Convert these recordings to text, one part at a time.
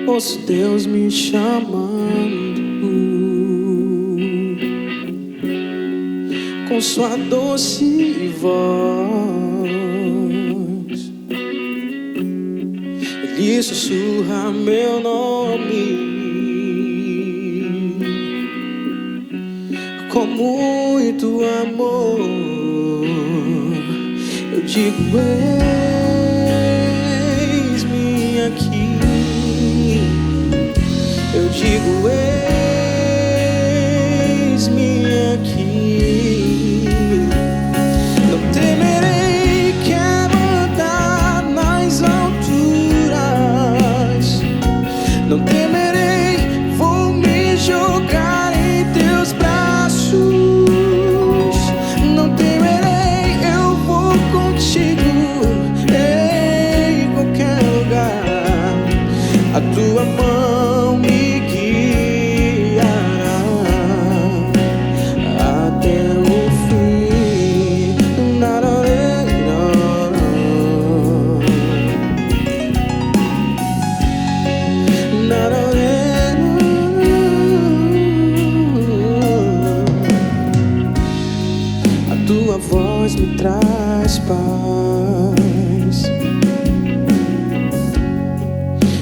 ouço Deus me chamando com sua doce voz. Ele sussurra meu nome com muito amor. Eu digo, eis-me aqui. Eu digo, eis-me aqui. Não temerei, quero andar nas alturas. Não temerei, vou me jogar em teus braços. Não temerei, eu vou contigo em qualquer lugar. A tua mão me guiará até o fim. A tua voz me traz paz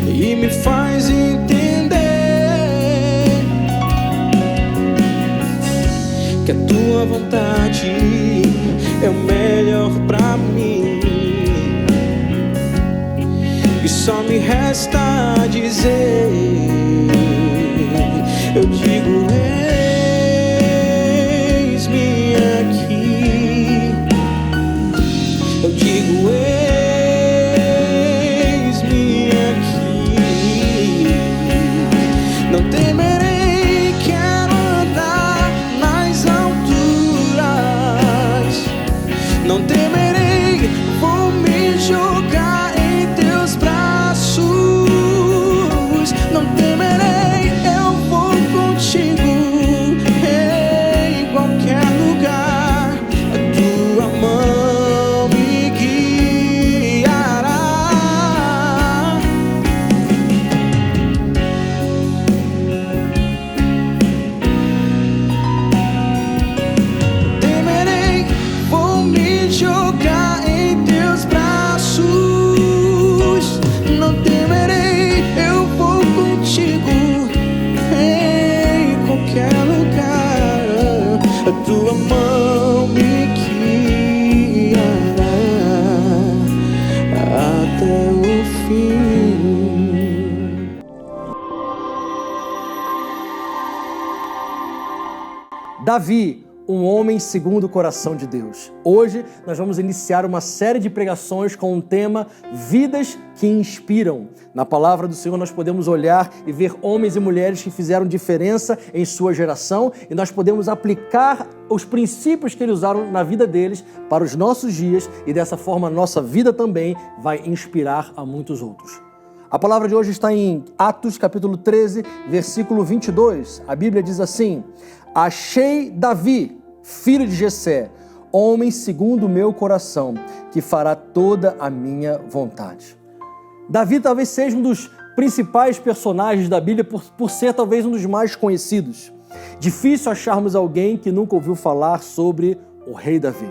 e me faz entender que a tua vontade é o melhor pra mim. E só me resta dizer, eu digo, eis-me aqui. Eu digo, eis-me aqui. Não temerei, quero andar nas alturas. Não temerei, vou me jogar em teus braços. Não temerei, eu vou contigo em qualquer lugar. A tua mão me guiará. Temerei, vou me jogar em teus braços. Não temerei, eu vou contigo em qualquer lugar. A tua mão me guiará até o fim. Davi, um homem segundo o coração de Deus. Hoje nós vamos iniciar uma série de pregações com o tema Vidas que Inspiram. Na palavra do Senhor nós podemos olhar e ver homens e mulheres que fizeram diferença em sua geração e nós podemos aplicar os princípios que eles usaram na vida deles para os nossos dias e dessa forma a nossa vida também vai inspirar a muitos outros. A palavra de hoje está em Atos capítulo 13, versículo 22. A Bíblia diz assim: achei Davi, filho de Jessé, homem segundo o meu coração, que fará toda a minha vontade. Davi talvez seja um dos principais personagens da Bíblia por ser talvez um dos mais conhecidos. Difícil acharmos alguém que nunca ouviu falar sobre o rei Davi.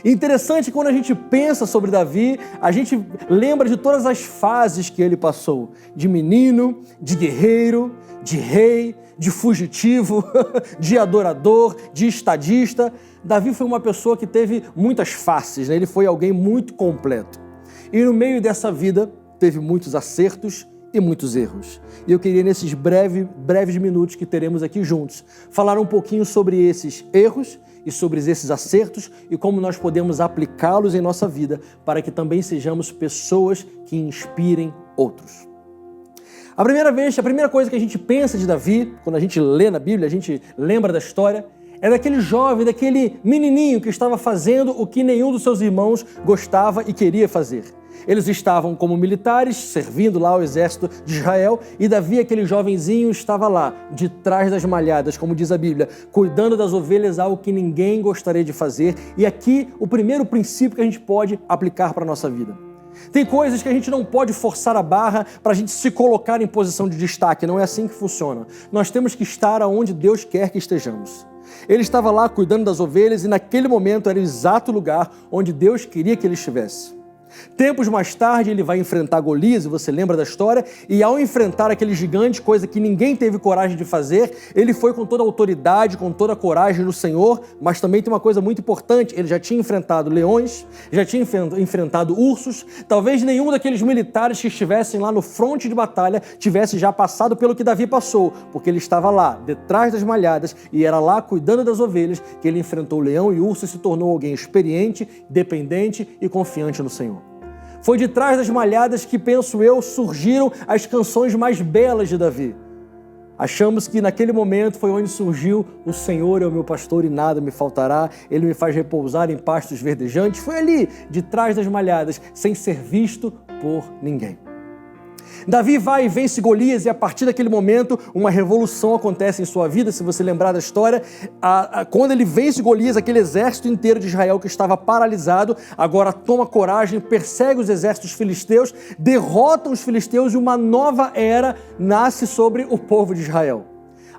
Interessante, quando a gente pensa sobre Davi, a gente lembra de todas as fases que ele passou. De menino, de guerreiro, de rei, de fugitivo, de adorador, de estadista. Davi foi uma pessoa que teve muitas faces, né? Ele foi alguém muito completo. E no meio dessa vida, teve muitos acertos e muitos erros. E eu queria, nesses breves minutos que teremos aqui juntos, falar um pouquinho sobre esses erros e sobre esses acertos e como nós podemos aplicá-los em nossa vida para que também sejamos pessoas que inspirem outros. A primeira coisa que a gente pensa de Davi, quando a gente lê na Bíblia, a gente lembra da história, é daquele jovem, daquele menininho que estava fazendo o que nenhum dos seus irmãos gostava e queria fazer. Eles estavam como militares, servindo lá ao exército de Israel, e Davi, aquele jovenzinho, estava lá, de trás das malhadas, como diz a Bíblia, cuidando das ovelhas, algo que ninguém gostaria de fazer. E aqui, o primeiro princípio que a gente pode aplicar para a nossa vida. Tem coisas que a gente não pode forçar a barra para a gente se colocar em posição de destaque. Não é assim que funciona. Nós temos que estar onde Deus quer que estejamos. Ele estava lá cuidando das ovelhas e naquele momento era o exato lugar onde Deus queria que ele estivesse. Tempos mais tarde ele vai enfrentar Golias, e você lembra da história, e ao enfrentar aquele gigante, coisa que ninguém teve coragem de fazer, ele foi com toda a autoridade, com toda a coragem no Senhor, mas também tem uma coisa muito importante, ele já tinha enfrentado leões, já tinha enfrentado ursos, talvez nenhum daqueles militares que estivessem lá no fronte de batalha tivesse já passado pelo que Davi passou, porque ele estava lá, detrás das malhadas, e era lá cuidando das ovelhas, que ele enfrentou o leão e o urso e se tornou alguém experiente, dependente e confiante no Senhor. Foi de trás das malhadas que, penso eu, surgiram as canções mais belas de Davi. Achamos que naquele momento foi onde surgiu o Senhor é o meu pastor e nada me faltará, Ele me faz repousar em pastos verdejantes. Foi ali, de trás das malhadas, sem ser visto por ninguém. Davi vai e vence Golias e a partir daquele momento uma revolução acontece em sua vida, se você lembrar da história. Quando ele vence Golias, aquele exército inteiro de Israel que estava paralisado, agora toma coragem, persegue os exércitos filisteus, derrota os filisteus e uma nova era nasce sobre o povo de Israel.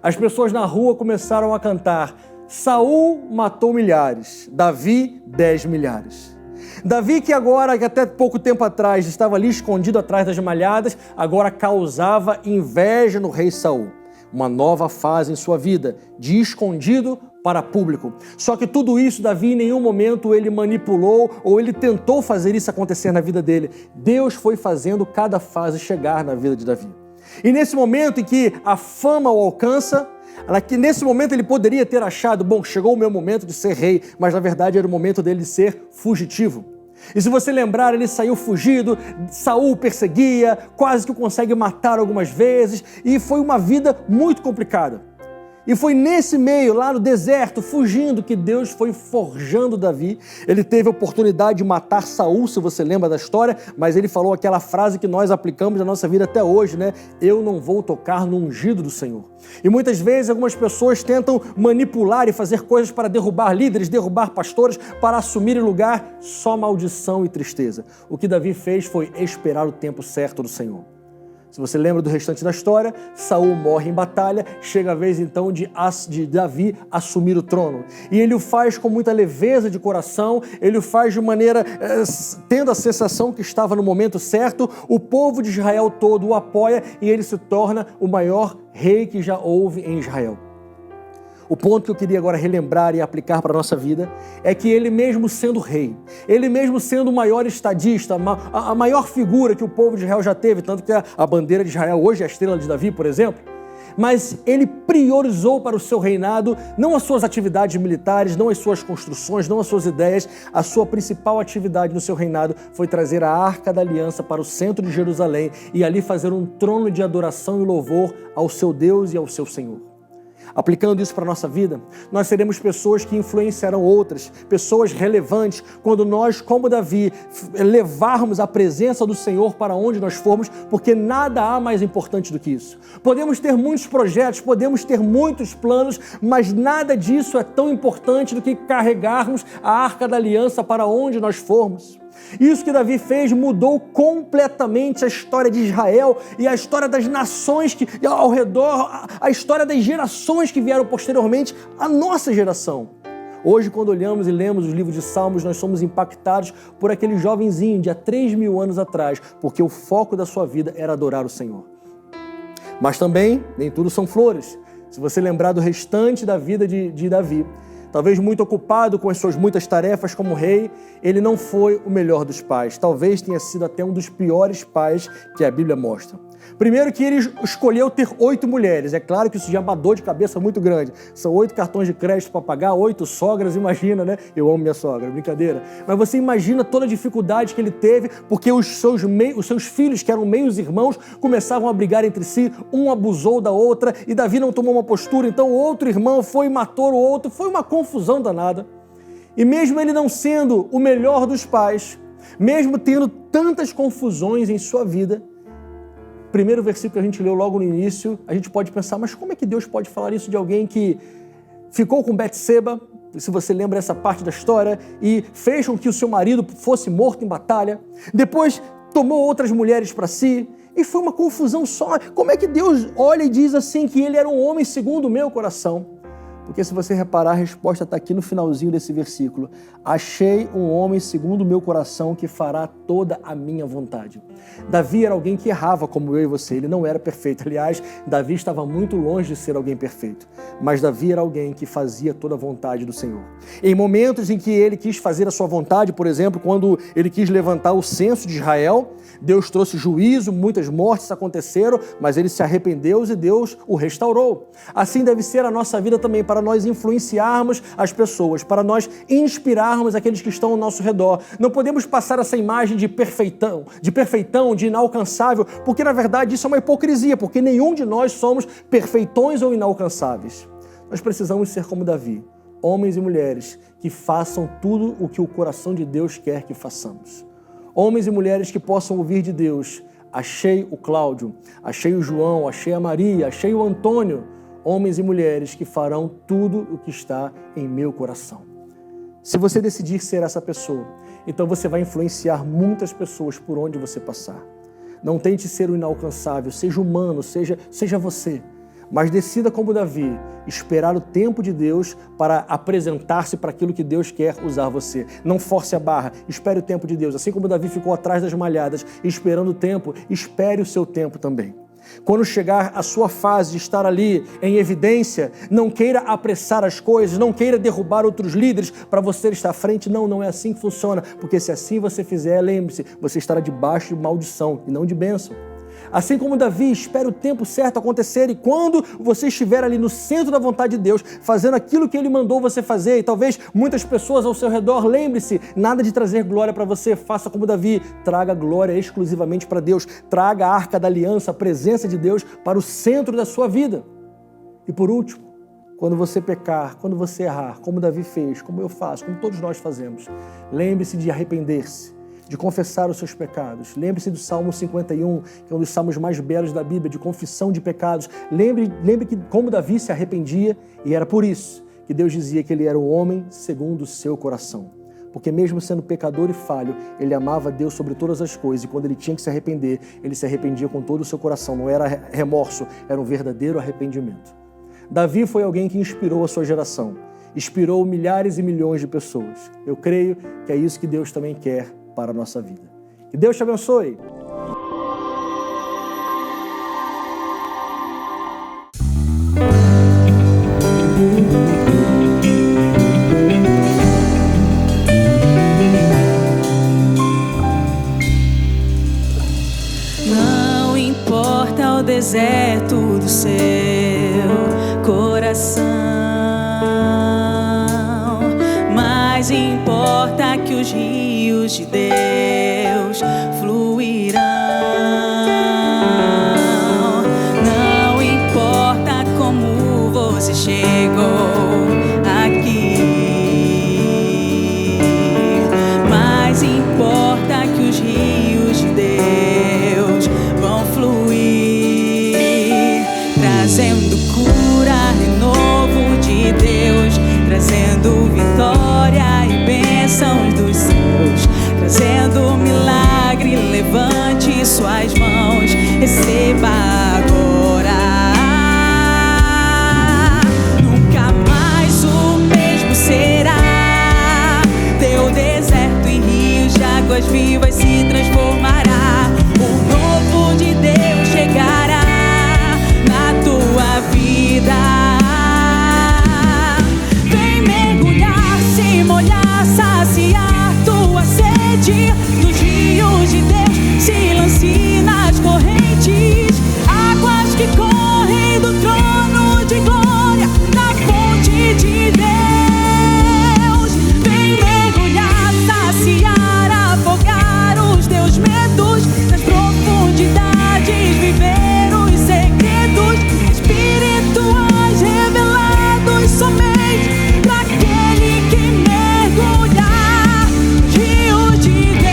As pessoas na rua começaram a cantar: Saul matou milhares, Davi 10 milhares. Davi, que agora, que até pouco tempo atrás estava ali escondido atrás das malhadas, agora causava inveja no rei Saul. Uma nova fase em sua vida, de escondido para público. Só que tudo isso, Davi, em nenhum momento ele manipulou ou ele tentou fazer isso acontecer na vida dele. Deus foi fazendo cada fase chegar na vida de Davi. E nesse momento em que a fama o alcança, nesse momento ele poderia ter achado, bom, chegou o meu momento de ser rei, mas na verdade era o momento dele de ser fugitivo. E se você lembrar, ele saiu fugido, Saul perseguia, quase que o consegue matar algumas vezes, e foi uma vida muito complicada. E foi nesse meio, lá no deserto, fugindo, que Deus foi forjando Davi. Ele teve a oportunidade de matar Saul, se você lembra da história, mas ele falou aquela frase que nós aplicamos na nossa vida até hoje, né? Eu não vou tocar no ungido do Senhor. E muitas vezes algumas pessoas tentam manipular e fazer coisas para derrubar líderes, derrubar pastores, para assumirem lugar, só maldição e tristeza. O que Davi fez foi esperar o tempo certo do Senhor. Se você lembra do restante da história, Saul morre em batalha, chega a vez então de Davi assumir o trono. E ele o faz com muita leveza de coração, ele o faz de maneira, tendo a sensação que estava no momento certo, o povo de Israel todo o apoia e ele se torna o maior rei que já houve em Israel. O ponto que eu queria agora relembrar e aplicar para a nossa vida é que ele mesmo sendo rei, ele mesmo sendo o maior estadista, a maior figura que o povo de Israel já teve, tanto que a bandeira de Israel hoje é a estrela de Davi, por exemplo, mas ele priorizou para o seu reinado não as suas atividades militares, não as suas construções, não as suas ideias. A sua principal atividade no seu reinado foi trazer a Arca da Aliança para o centro de Jerusalém e ali fazer um trono de adoração e louvor ao seu Deus e ao seu Senhor. Aplicando isso para a nossa vida, nós seremos pessoas que influenciarão outras, pessoas relevantes, quando nós, como Davi, levarmos a presença do Senhor para onde nós formos, porque nada há mais importante do que isso. Podemos ter muitos projetos, podemos ter muitos planos, mas nada disso é tão importante do que carregarmos a Arca da Aliança para onde nós formos. Isso que Davi fez mudou completamente a história de Israel e a história das nações que ao redor, a história das gerações que vieram posteriormente à nossa geração. Hoje, quando olhamos e lemos os livros de Salmos, nós somos impactados por aquele jovenzinho de há 3.000 anos atrás, porque o foco da sua vida era adorar o Senhor. Mas também, nem tudo são flores. Se você lembrar do restante da vida de Davi, talvez muito ocupado com as suas muitas tarefas como rei, ele não foi o melhor dos pais. Talvez tenha sido até um dos piores pais que a Bíblia mostra. Primeiro que ele escolheu ter 8 mulheres. É claro que isso já é uma dor de cabeça muito grande. São 8 cartões de crédito para pagar, 8 sogras, imagina, né? Eu amo minha sogra, brincadeira. Mas você imagina toda a dificuldade que ele teve, porque os seus filhos, que eram meios irmãos, começavam a brigar entre si, um abusou da outra, e Davi não tomou uma postura, então o outro irmão foi e matou o outro, foi uma confusão danada. E mesmo ele não sendo o melhor dos pais, mesmo tendo tantas confusões em sua vida, primeiro versículo que a gente leu logo no início, a gente pode pensar, mas como é que Deus pode falar isso de alguém que ficou com Betseba, se você lembra essa parte da história, e fez com que o seu marido fosse morto em batalha. Depois tomou outras mulheres para si, e foi uma confusão só. Como é que Deus olha e diz assim que ele era um homem segundo o meu coração? Porque se você reparar, a resposta está aqui no finalzinho desse versículo. Achei um homem segundo o meu coração que fará toda a minha vontade. Davi era alguém que errava como eu e você, ele não era perfeito. Aliás, Davi estava muito longe de ser alguém perfeito. Mas Davi era alguém que fazia toda a vontade do Senhor. Em momentos em que ele quis fazer a sua vontade, por exemplo, quando ele quis levantar o censo de Israel, Deus trouxe juízo, muitas mortes aconteceram, mas ele se arrependeu e Deus o restaurou. Assim deve ser a nossa vida também, para nós influenciarmos as pessoas, para nós inspirarmos aqueles que estão ao nosso redor. Não podemos passar essa imagem de perfeitão, de inalcançável, porque na verdade isso é uma hipocrisia, porque nenhum de nós somos perfeitões ou inalcançáveis. Nós precisamos ser como Davi, homens e mulheres que façam tudo o que o coração de Deus quer que façamos. Homens e mulheres que possam ouvir de Deus: achei o Cláudio, achei o João, achei a Maria, achei o Antônio. Homens e mulheres que farão tudo o que está em meu coração. Se você decidir ser essa pessoa, então você vai influenciar muitas pessoas por onde você passar. Não tente ser o inalcançável, seja humano, seja você. Mas decida como Davi, esperar o tempo de Deus para apresentar-se para aquilo que Deus quer usar você. Não force a barra, espere o tempo de Deus. Assim como Davi ficou atrás das malhadas, esperando o tempo, espere o seu tempo também. Quando chegar a sua fase de estar ali em evidência, não queira apressar as coisas, não queira derrubar outros líderes para você estar à frente. Não é assim que funciona, porque se assim você fizer, lembre-se, você estará debaixo de maldição e não de bênção. Assim como Davi, espere o tempo certo acontecer, e quando você estiver ali no centro da vontade de Deus, fazendo aquilo que Ele mandou você fazer, e talvez muitas pessoas ao seu redor, lembre-se, nada de trazer glória para você, faça como Davi, traga glória exclusivamente para Deus, traga a arca da aliança, a presença de Deus para o centro da sua vida. E por último, quando você pecar, quando você errar, como Davi fez, como eu faço, como todos nós fazemos, lembre-se de arrepender-se, de confessar os seus pecados. Lembre-se do Salmo 51, que é um dos salmos mais belos da Bíblia, de confissão de pecados. Lembre que como Davi se arrependia, e era por isso que Deus dizia que ele era um homem segundo o seu coração. Porque mesmo sendo pecador e falho, ele amava Deus sobre todas as coisas, e quando ele tinha que se arrepender, ele se arrependia com todo o seu coração. Não era remorso, era um verdadeiro arrependimento. Davi foi alguém que inspirou a sua geração, inspirou milhares e milhões de pessoas. Eu creio que é isso que Deus também quer para a nossa vida. Que Deus te abençoe. Não importa o deserto do seu coração, mas importa que os rios de Deus fluirão. Não importa como você chegou aqui, mas importa que os rios de Deus vão fluir, trazendo cura, renovo de Deus, trazendo vitória e bênçãos dos céus, trazendo milagre. Levante suas mãos, receba agora. Nunca mais o mesmo será. Teu deserto em rios de águas vivas se transformará. O novo de Deus chegará na tua vida. Molhar, saciar tua sede. Nos rios de Deus se lance nas correntes, águas que correm do trono de glória, na fonte de Deus. Vem mergulhar, saciar, afogar os teus medos, nas profundidades viver os segredos espirituais revelados somente para aquele que mergulhar. Rio de Deus,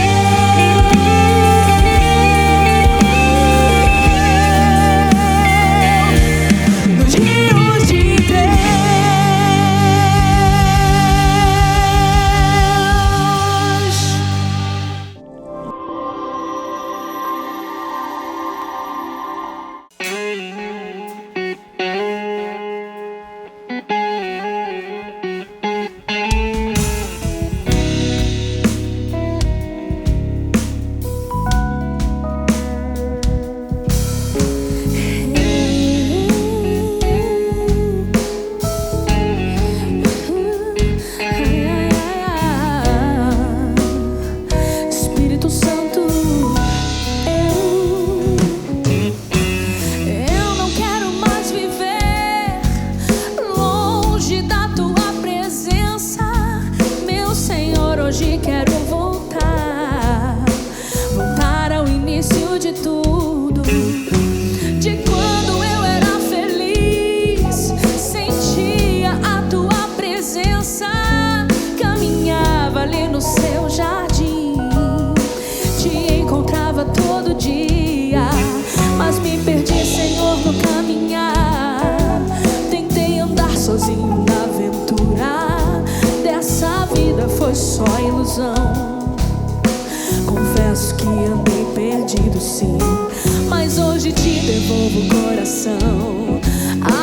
perdido sim, mas hoje te devolvo o coração.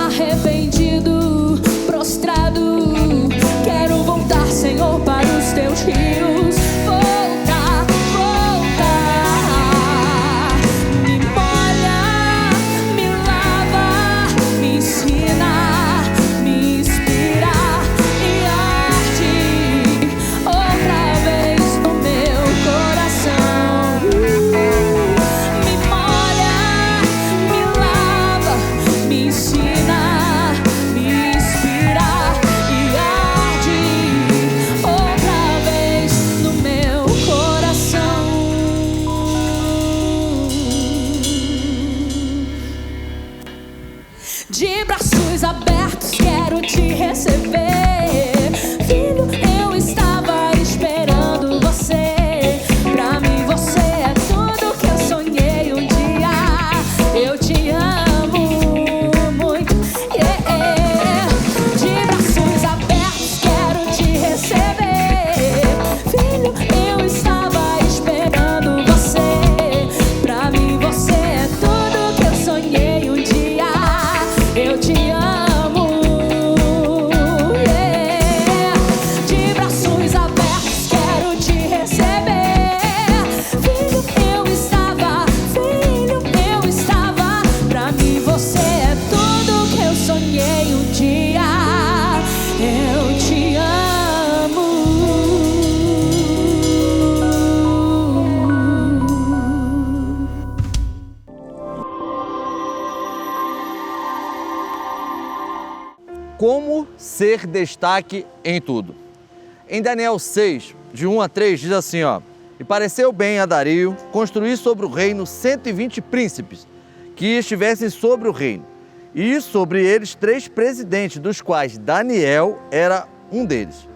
Arrependido, prostrado, quero voltar, Senhor, para os teus rios. Voltar, voltar. Me molha, me lava, me ensina, me inspira e arde outra vez no meu coração. Me molha, me lava, me ensina, me inspira e arde outra vez no meu coração. De braços abertos quero te receber, filho. Eu estava esperando você. Pra mim você é tudo que eu sonhei um dia. Eu te amo muito, yeah. De braços abertos quero te receber, filho. Eu estava esperando você. Pra mim você é tudo que eu sonhei um dia. Eu te amo, yeah. De braços abertos quero te receber, filho. Eu estava, pra mim você é tudo que eu sonhei um dia. Eu te amo. Como ser destaque em tudo. Em Daniel 6, de 1 a 3, diz assim, ó: E pareceu bem a Dario construir sobre o reino 120 príncipes, que estivessem sobre o reino, e sobre eles 3 presidentes, dos quais Daniel era um deles.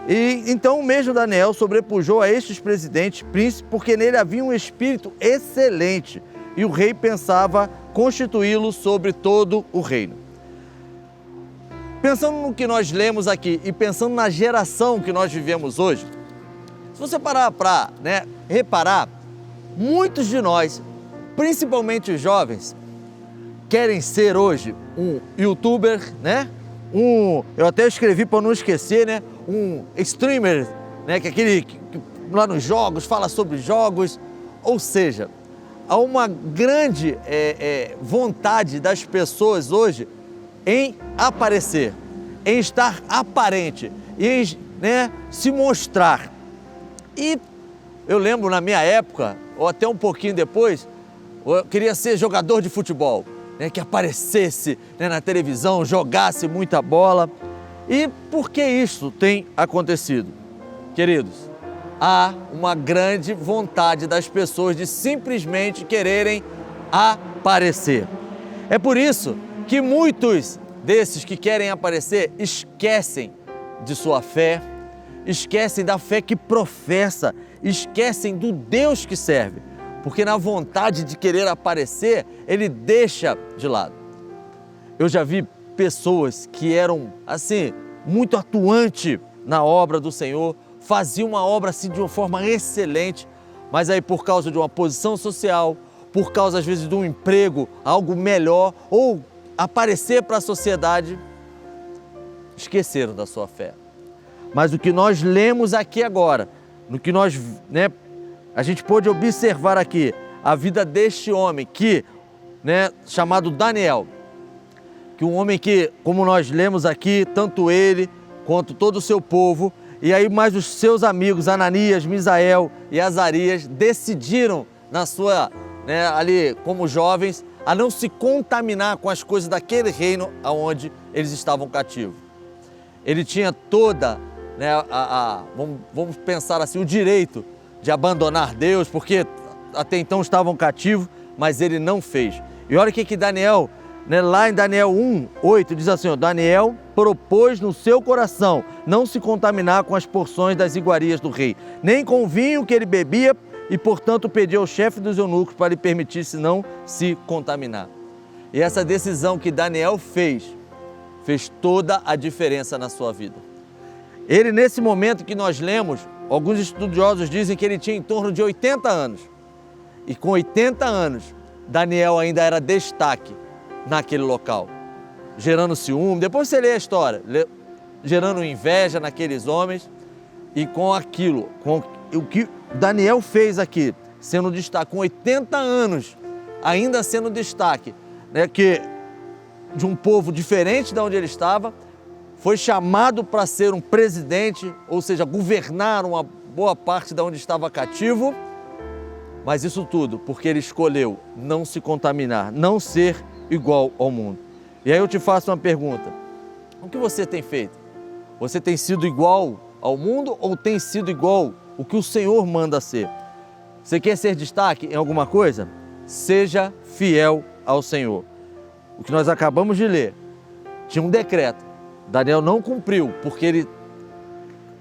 E então o mesmo Daniel sobrepujou a estes presidentes, príncipes, porque nele havia um espírito excelente, e o rei pensava constituí-lo sobre todo o reino. Pensando no que nós lemos aqui e pensando na geração que nós vivemos hoje, se você parar para reparar, muitos de nós, principalmente os jovens, querem ser hoje um youtuber, eu até escrevi para não esquecer, um streamer, que é aquele que lá nos jogos fala sobre jogos. Ou seja, há uma grande vontade das pessoas hoje em aparecer, em estar aparente, em se mostrar. E eu lembro na minha época, ou até um pouquinho depois, eu queria ser jogador de futebol, que aparecesse na televisão, jogasse muita bola. E por que isso tem acontecido? Queridos, há uma grande vontade das pessoas de simplesmente quererem aparecer. É por isso que muitos desses que querem aparecer esquecem de sua fé, esquecem da fé que professa, esquecem do Deus que serve, porque na vontade de querer aparecer, ele deixa de lado. Eu já vi pessoas que eram assim, muito atuantes na obra do Senhor, faziam uma obra assim de uma forma excelente, mas aí por causa de uma posição social, por causa às vezes de um emprego, algo melhor, ou aparecer para a sociedade, esqueceram da sua fé. Mas o que nós lemos aqui agora, no que nós, a gente pôde observar aqui, a vida deste homem que, chamado Daniel, que um homem que, como nós lemos aqui, tanto ele quanto todo o seu povo, e aí mais os seus amigos, Ananias, Misael e Azarias, decidiram na sua, ali como jovens, a não se contaminar com as coisas daquele reino aonde eles estavam cativos. Ele tinha toda, vamos pensar assim, o direito de abandonar Deus, porque até então estavam cativos, mas ele não fez. E olha o que Daniel, lá em Daniel 1:8 diz assim, ó: Daniel propôs no seu coração não se contaminar com as porções das iguarias do rei, nem com o vinho que ele bebia, e portanto pediu ao chefe dos eunucos para lhe permitir se não se contaminar. E essa decisão que Daniel fez toda a diferença na sua vida. Ele, nesse momento que nós lemos, alguns estudiosos dizem que ele tinha em torno de 80 anos. E com 80 anos, Daniel ainda era destaque naquele local, gerando ciúme. Depois você lê a história, gerando inveja naqueles homens. E com aquilo, com o que Daniel fez aqui, sendo destaque, com 80 anos, ainda sendo destaque, né, que de um povo diferente de onde ele estava, foi chamado para ser um presidente, ou seja, governar uma boa parte de onde estava cativo, mas isso tudo porque ele escolheu não se contaminar, não ser igual ao mundo. E aí eu te faço uma pergunta: o que você tem feito? Você tem sido igual ao mundo ou tem sido igual o que o Senhor manda ser? Você quer ser destaque em alguma coisa? Seja fiel ao Senhor. O que nós acabamos de ler, tinha um decreto. Daniel não cumpriu, porque ele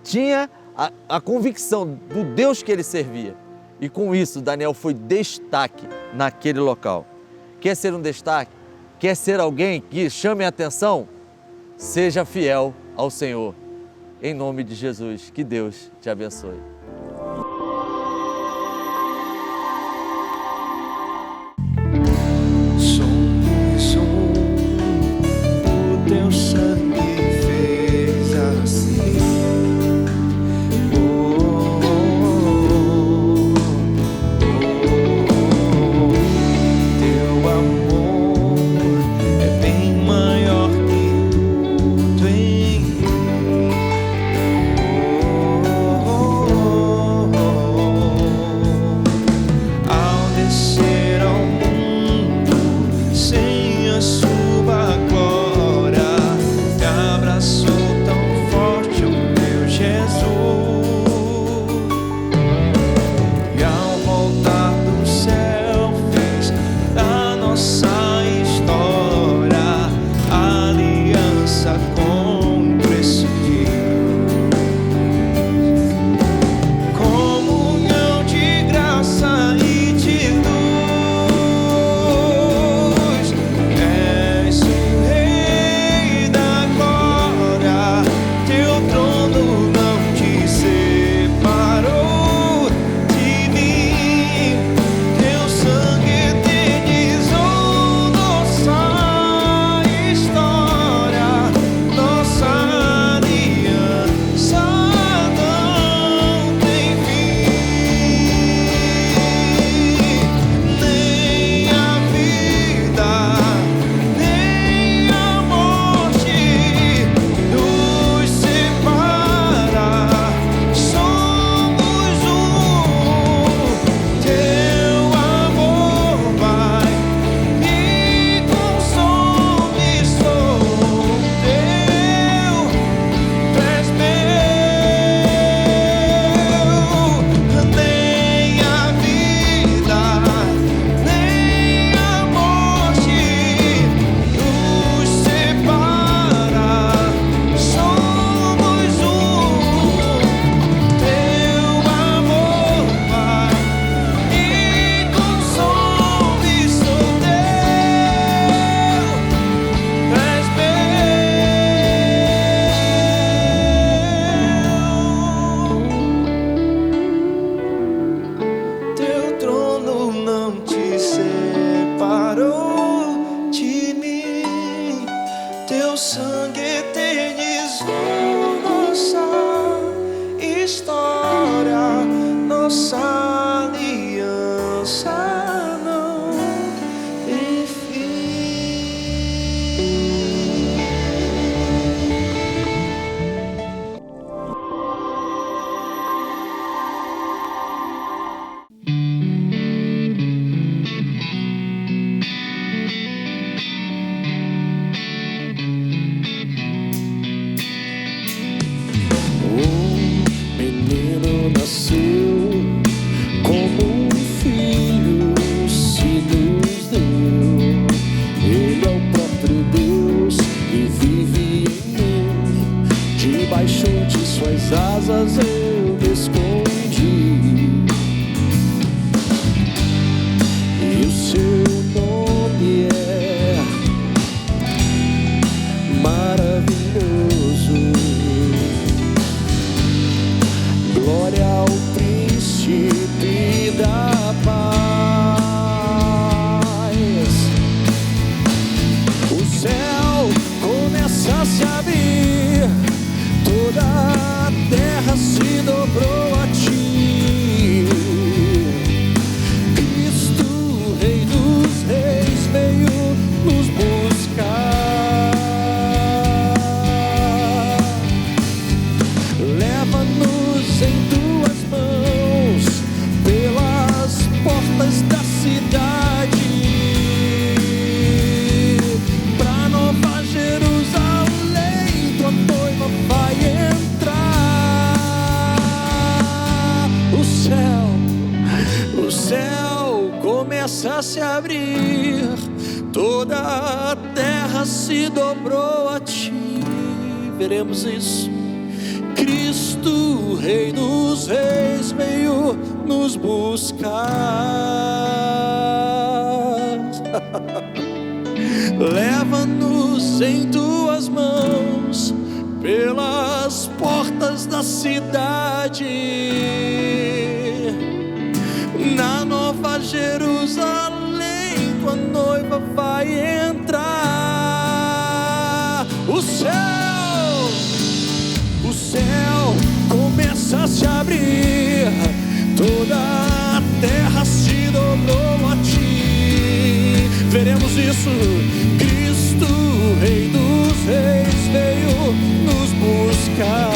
tinha a convicção do Deus que ele servia. E com isso, Daniel foi destaque naquele local. Quer ser um destaque? Quer ser alguém que chame a atenção? Seja fiel ao Senhor. Em nome de Jesus, que Deus te abençoe. Somos o teu sangue fez assim. Teu amor é bem maior que tudo em mim. Ao descer ao mundo sem a sua glória, me abraçou tão forte o meu Jesus. E ao voltar do céu fez da nossa história aliança com Cristo. Comunhão de graça e de luz, és o Rei da glória, teu trono não te separou de mim, teu sangue eternizou nossa história, nossa aliança não tem fim. Nem a vida, nem a morte nos separa, somos um. Teu amor vai e consome, sou teu, tu és meu. Nem a vida, nem a morte nos separa, somos um. Teu amor vai e consome, sou teu, tu és meu. Teu trono não te separou de mim, teu sangue eternizou nossa história, nossa aliança não tem fim. O menino nasceu como um filho se nos deu. Ele é o próprio Deus e vive em mim. Debaixo de suas asas eu me escondi. E o seu nome é maravilhoso. Glória ao príncipe da paz. começa a se abrir, toda a terra se dobrou a ti. Veremos isso. Cristo, Rei dos Reis, veio nos buscar. Leva-nos em tuas mãos pelas portas da cidade, na Nova Jerusalém tua noiva vai entrar. O céu começa a se abrir, toda a terra se dobrou a ti. Veremos isso. Cristo, Rei dos Reis, veio nos buscar.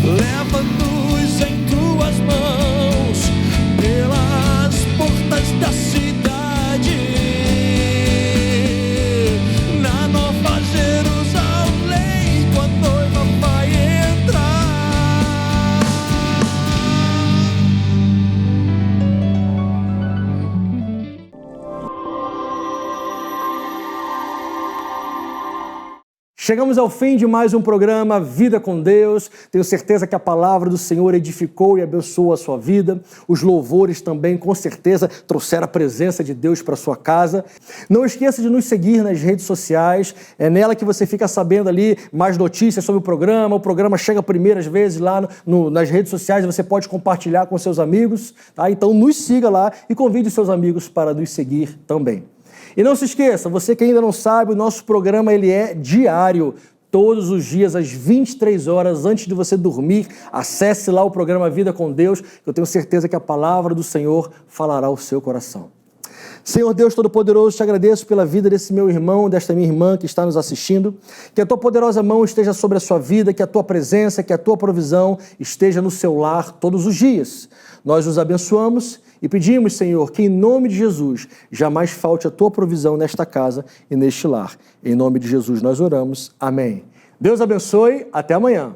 Leva-nos em tuas mãos pelas portas da cidade, na Nova Jerusalém tua noiva vai entrar. Chegamos ao fim de mais um programa Vida com Deus. Tenho certeza que a palavra do Senhor edificou e abençoou a sua vida. Os louvores também, com certeza, trouxeram a presença de Deus para a sua casa. Não esqueça de nos seguir nas redes sociais. É nela que você fica sabendo ali mais notícias sobre o programa. O programa chega primeiras vezes lá nas redes sociais. Você pode compartilhar com seus amigos, tá? Então nos siga lá e convide os seus amigos para nos seguir também. E não se esqueça, você que ainda não sabe, o nosso programa ele é diário, todos os dias às 23 horas antes de você dormir. Acesse lá o programa Vida com Deus, que eu tenho certeza que a palavra do Senhor falará ao seu coração. Senhor Deus Todo-Poderoso, te agradeço pela vida desse meu irmão, desta minha irmã que está nos assistindo. Que a tua poderosa mão esteja sobre a sua vida, que a tua presença, que a tua provisão esteja no seu lar todos os dias. Nós os abençoamos e pedimos, Senhor, que em nome de Jesus jamais falte a tua provisão nesta casa e neste lar. Em nome de Jesus nós oramos. Amém. Deus abençoe. Até amanhã.